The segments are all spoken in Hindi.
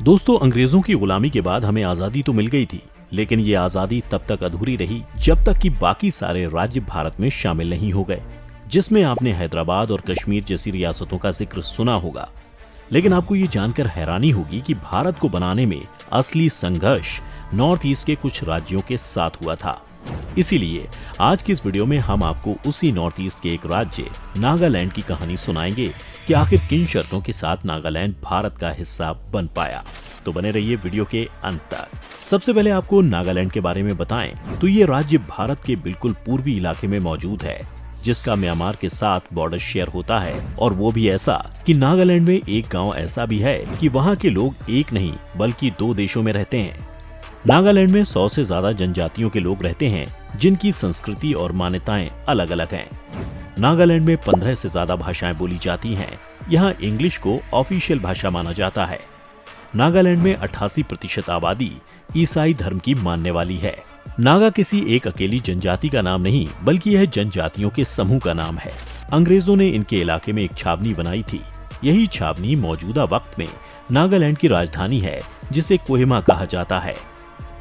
दोस्तों, अंग्रेजों की गुलामी के बाद हमें आजादी तो मिल गई थी, लेकिन ये आजादी तब तक अधूरी रही जब तक कि बाकी सारे राज्य भारत में शामिल नहीं हो गए, जिसमें आपने हैदराबाद और कश्मीर जैसी रियासतों का जिक्र सुना होगा। लेकिन आपको ये जानकर हैरानी होगी कि भारत को बनाने में असली संघर्ष नॉर्थ ईस्ट के कुछ राज्यों के साथ हुआ था। इसीलिए आज की इस वीडियो में हम आपको उसी नॉर्थ ईस्ट के एक राज्य नागालैंड की कहानी सुनाएंगे कि आखिर किन शर्तों के साथ नागालैंड भारत का हिस्सा बन पाया। तो बने रहिए वीडियो के अंत तक। सबसे पहले आपको नागालैंड के बारे में बताएं तो ये राज्य भारत के बिल्कुल पूर्वी इलाके में मौजूद है, जिसका म्यांमार के साथ बॉर्डर शेयर होता है, और वो भी ऐसा कि नागालैंड में एक गांव ऐसा भी है कि वहां के लोग एक नहीं बल्कि दो देशों में रहते हैं। नागालैंड में 100 से ज्यादा जनजातियों के लोग रहते हैं, जिनकी संस्कृति और मान्यताएं अलग अलग हैं। नागालैंड में 15 से ज्यादा भाषाएं बोली जाती हैं। यहाँ इंग्लिश को ऑफिशियल भाषा माना जाता है। नागालैंड में 88% आबादी ईसाई धर्म की मानने वाली है। नागा किसी एक अकेली जनजाति का नाम नहीं, बल्कि यह जनजातियों के समूह का नाम है। अंग्रेजों ने इनके इलाके में एक छावनी बनाई थी। यही छावनी मौजूदा वक्त में नागालैंड की राजधानी है, जिसे कोहिमा कहा जाता है।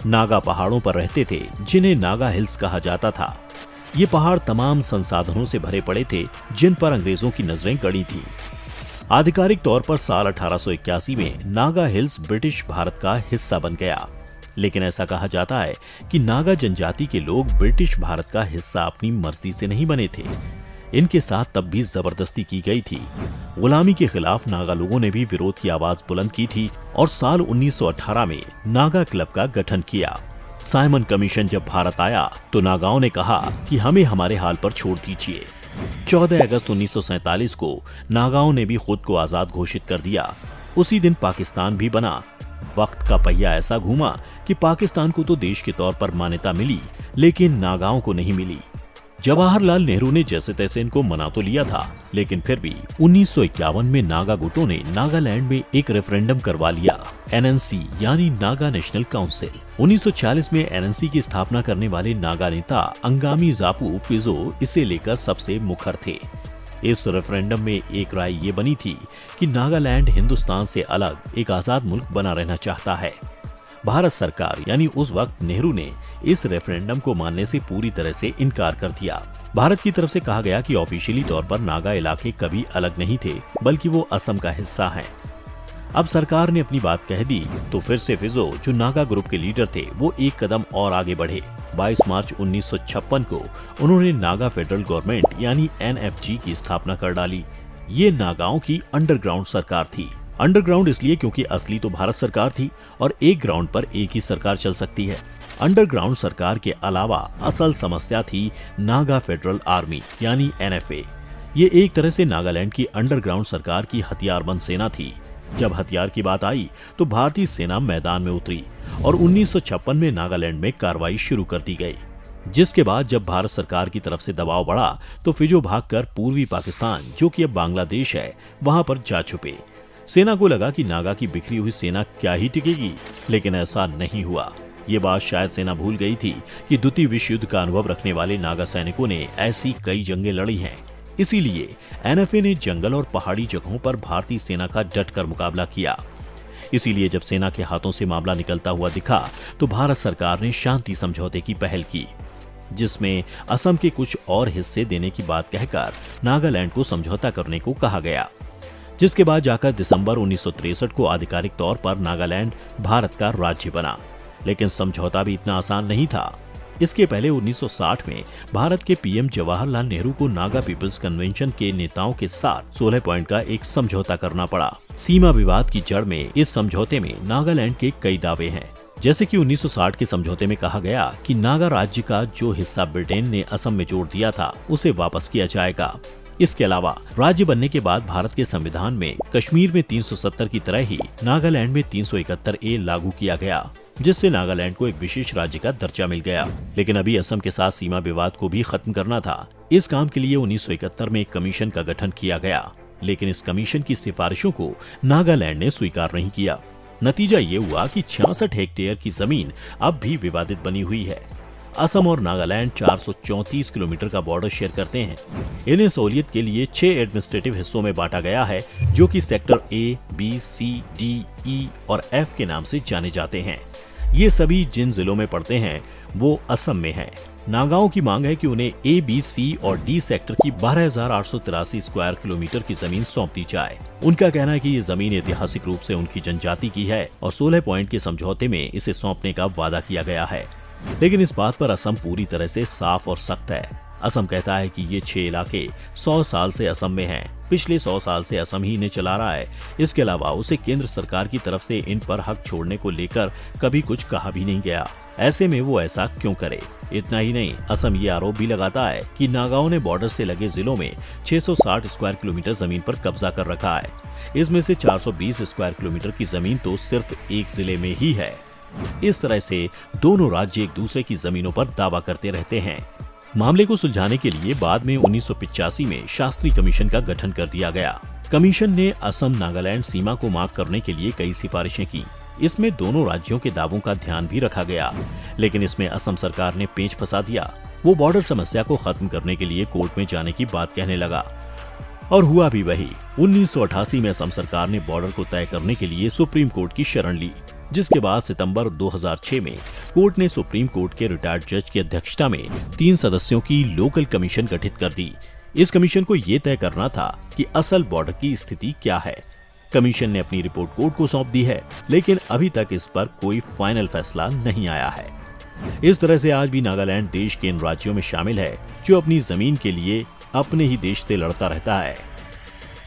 नागा पहाड़ों पर रहते थे, जिन्हें नागा हिल्स कहा जाता था। ये पहाड़ तमाम संसाधनों से भरे पड़े थे, जिन पर अंग्रेजों की नजरें गड़ी थी। आधिकारिक तौर पर साल 1881 में नागा हिल्स ब्रिटिश भारत का हिस्सा बन गया, लेकिन ऐसा कहा जाता है कि नागा जनजाति के लोग ब्रिटिश भारत का हिस्सा अपनी मर्जी से नहीं बने थे। इनके साथ तब भी जबरदस्ती की गई थी। गुलामी के खिलाफ नागा लोगों ने भी विरोध की आवाज बुलंद की थी और साल 1918 में नागा क्लब का गठन किया। साइमन कमीशन जब भारत आया तो नागाओं ने कहा कि हमें हमारे हाल पर छोड़ दीजिए। 14 अगस्त 1947 को नागाओं ने भी खुद को आजाद घोषित कर दिया। उसी दिन पाकिस्तान भी बना। वक्त का पहिया ऐसा घूमा कि पाकिस्तान को तो देश के तौर पर मान्यता मिली, लेकिन नागाओं को नहीं मिली। जवाहरलाल नेहरू ने जैसे तैसे इनको मना तो लिया था, लेकिन फिर भी 1951 में नागा गुटों ने नागालैंड में एक रेफरेंडम करवा लिया। एनएनसी यानी नागा नेशनल काउंसिल। 1940 में एनएनसी की स्थापना करने वाले नागा नेता अंगामी जापू फिजो इसे लेकर सबसे मुखर थे। इस रेफरेंडम में एक राय ये बनी थी कि नागालैंड हिंदुस्तान से अलग एक आजाद मुल्क बना रहना चाहता है। भारत सरकार यानी उस वक्त नेहरू ने इस रेफरेंडम को मानने से पूरी तरह से इनकार कर दिया। भारत की तरफ से कहा गया कि ऑफिशियली तौर पर नागा इलाके कभी अलग नहीं थे, बल्कि वो असम का हिस्सा हैं। अब सरकार ने अपनी बात कह दी तो फिर से फिजो, जो नागा ग्रुप के लीडर थे, वो एक कदम और आगे बढ़े। 22 मार्च 1956 को उन्होंने नागा फेडरल गवर्नमेंट यानी एनएफजी की स्थापना कर डाली। ये नागाओं की अंडरग्राउंड सरकार थी। अंडरग्राउंड इसलिए क्योंकि असली तो भारत सरकार थी और एक ग्राउंड पर एक ही सरकार चल सकती है। अंडरग्राउंड सरकार के अलावा असल समस्या थी नागा फेडरल आर्मी यानी एनएफए। ये एक तरह से नागालैंड की अंडरग्राउंड सरकार की हथियारबंद सेना थी। जब हथियार की बात आई तो भारतीय सेना मैदान में उतरी और 1956 में नागालैंड में कार्रवाई शुरू कर दी गई। जिसके बाद जब भारत सरकार की तरफ से दबाव बढ़ा तो फिजो भागकर पूर्वी पाकिस्तान, जो कि अब बांग्लादेश है, वहां पर जा छुपे। सेना को लगा कि नागा की बिखरी हुई सेना क्या ही टिकेगी, लेकिन ऐसा नहीं हुआ। ये बात शायद सेना भूल गई थी कि द्वितीय विश्व युद्ध का अनुभव रखने वाले नागा सैनिकों ने ऐसी कई जंगें लड़ी हैं। इसीलिए एनएफए ने जंगल और पहाड़ी जगहों पर भारतीय सेना का डटकर मुकाबला किया। इसीलिए जब सेना के हाथों से मामला निकलता हुआ दिखा तो भारत सरकार ने शांति समझौते की पहल की, जिसमें असम के कुछ और हिस्से देने की बात कहकर नागालैंड को समझौता करने को कहा गया। जिसके बाद जाकर दिसंबर 1963 को आधिकारिक तौर पर नागालैंड भारत का राज्य बना। लेकिन समझौता भी इतना आसान नहीं था। इसके पहले 1960 में भारत के पीएम जवाहरलाल नेहरू को नागा पीपल्स कन्वेंशन के नेताओं के साथ 16 पॉइंट का एक समझौता करना पड़ा। सीमा विवाद की जड़ में इस समझौते में नागालैंड के कई दावे हैं। जैसे कि 1960 के समझौते में कहा गया कि नागा राज्य का जो हिस्सा ब्रिटेन ने असम में जोड़ दिया था, उसे वापस किया जाएगा। इसके अलावा राज्य बनने के बाद भारत के संविधान में कश्मीर में 370 की तरह ही नागालैंड में 371A लागू किया गया, जिससे नागालैंड को एक विशेष राज्य का दर्जा मिल गया। लेकिन अभी असम के साथ सीमा विवाद को भी खत्म करना था। इस काम के लिए 1971 में एक कमीशन का गठन किया गया, लेकिन इस कमीशन की सिफारिशों को नागालैंड ने स्वीकार नहीं किया। नतीजा ये हुआ कि 66 हेक्टेयर की जमीन अब भी विवादित बनी हुई है। असम और नागालैंड 434 किलोमीटर का बॉर्डर शेयर करते हैं। इन्हें सहूलियत के लिए 6 एडमिनिस्ट्रेटिव हिस्सों में बांटा गया है, जो कि sector A, B, C, D, E और एफ के नाम से जाने जाते हैं। ये सभी जिन जिलों में पड़ते हैं वो असम में हैं। नागाओं की मांग है कि उन्हें ए, बी, सी और डी सेक्टर की 12,883 स्क्वायर किलोमीटर की जमीन सौंप दी जाए। उनका कहना है कि ये जमीन ऐतिहासिक रूप से उनकी जनजाति की है और 16 पॉइंट के समझौते में इसे सौंपने का वादा किया गया है। लेकिन इस बात पर असम पूरी तरह से साफ और सख्त है। असम कहता है कि ये 6 इलाके 100 साल से असम में हैं। पिछले 100 साल से असम ही इन्हें चला रहा है। इसके अलावा उसे केंद्र सरकार की तरफ से इन पर हक छोड़ने को लेकर कभी कुछ कहा भी नहीं गया। ऐसे में वो ऐसा क्यों करे? इतना ही नहीं, असम ये आरोप भी लगाता है कि नागाओं ने बॉर्डर से लगे जिलों में 660 स्क्वायर किलोमीटर जमीन पर कब्जा कर रखा है। इसमें से 420 स्क्वायर किलोमीटर की जमीन तो सिर्फ एक जिले में ही है। इस तरह से दोनों राज्य एक दूसरे की जमीनों पर दावा करते रहते हैं। मामले को सुलझाने के लिए बाद में 1985 में शास्त्री कमीशन का गठन कर दिया गया। कमीशन ने असम नागालैंड सीमा को मार्क करने के लिए कई सिफारिशें की। इसमें दोनों राज्यों के दावों का ध्यान भी रखा गया, लेकिन इसमें असम सरकार ने पेंच फंसा दिया। वो बॉर्डर समस्या को खत्म करने के लिए कोर्ट में जाने की बात कहने लगा और हुआ भी वही। 1988 में असम सरकार ने बॉर्डर को तय करने के लिए सुप्रीम कोर्ट की शरण ली, जिसके बाद सितंबर 2006 में कोर्ट ने सुप्रीम कोर्ट के रिटायर्ड जज की अध्यक्षता में 3 सदस्यों की लोकल कमीशन गठित कर दी। इस कमीशन को ये तय करना था कि असल बॉर्डर की स्थिति क्या है। कमीशन ने अपनी रिपोर्ट कोर्ट को सौंप दी है, लेकिन अभी तक इस पर कोई फाइनल फैसला नहीं आया है। इस तरह से आज भी नागालैंड देश के इन राज्यों में शामिल है जो अपनी जमीन के लिए अपने ही देश से लड़ता रहता है।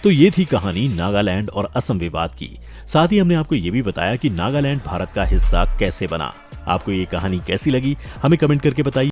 तो ये थी कहानी नागालैंड और असम विवाद की। साथ ही हमने आपको ये भी बताया कि नागालैंड भारत का हिस्सा कैसे बना। आपको ये कहानी कैसी लगी, हमें कमेंट करके बताइए।